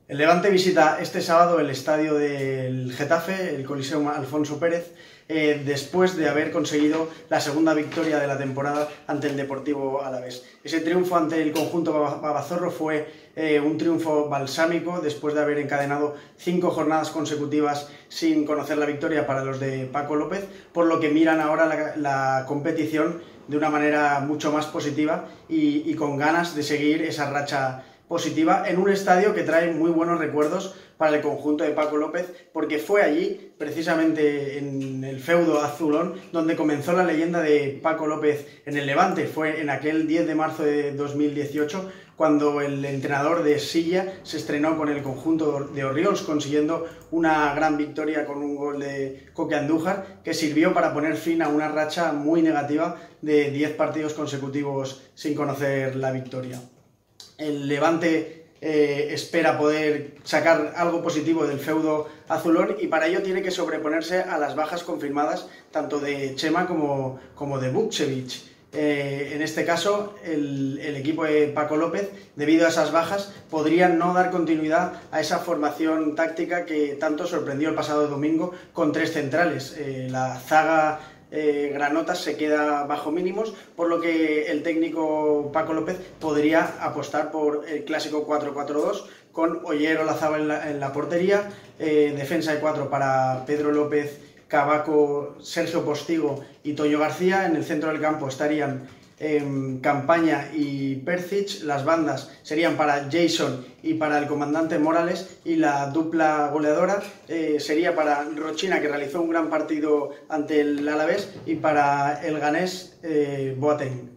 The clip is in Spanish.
El Levante visita este sábado el estadio del Getafe, el Coliseum Alfonso Pérez, después de haber conseguido la segunda victoria de la temporada ante el Deportivo Alavés. Ese triunfo ante el conjunto babazorro fue un triunfo balsámico después de haber encadenado 5 jornadas consecutivas sin conocer la victoria para los de Paco López, por lo que miran ahora la competición de una manera mucho más positiva y con ganas de seguir esa racha positiva en un estadio que trae muy buenos recuerdos para el conjunto de Paco López, porque fue allí, precisamente en el feudo azulón, donde comenzó la leyenda de Paco López en el Levante. Fue en aquel 10 de marzo de 2018 cuando el entrenador de Silla se estrenó con el conjunto de Orriols, consiguiendo una gran victoria con un gol de Coque Andújar, que sirvió para poner fin a una racha muy negativa de 10 partidos consecutivos sin conocer la victoria. El Levante espera poder sacar algo positivo del feudo azulón y para ello tiene que sobreponerse a las bajas confirmadas tanto de Chema como de Vukcevic. En este caso, el equipo de Paco López, debido a esas bajas, podría no dar continuidad a esa formación táctica que tanto sorprendió el pasado domingo con 3 centrales. La zaga Granotas se queda bajo mínimos, por lo que el técnico Paco López podría apostar por el clásico 4-4-2 con Oyer Olazábal en la portería, defensa de 4 para Pedro López, Cavaco, Sergio Postigo y Toño García. En el centro del campo estarían Campaña y Percic. Las bandas serían para Jason y para el comandante Morales, y la dupla goleadora sería para Rochina, que realizó un gran partido ante el Alavés, y para el ganés Boateng.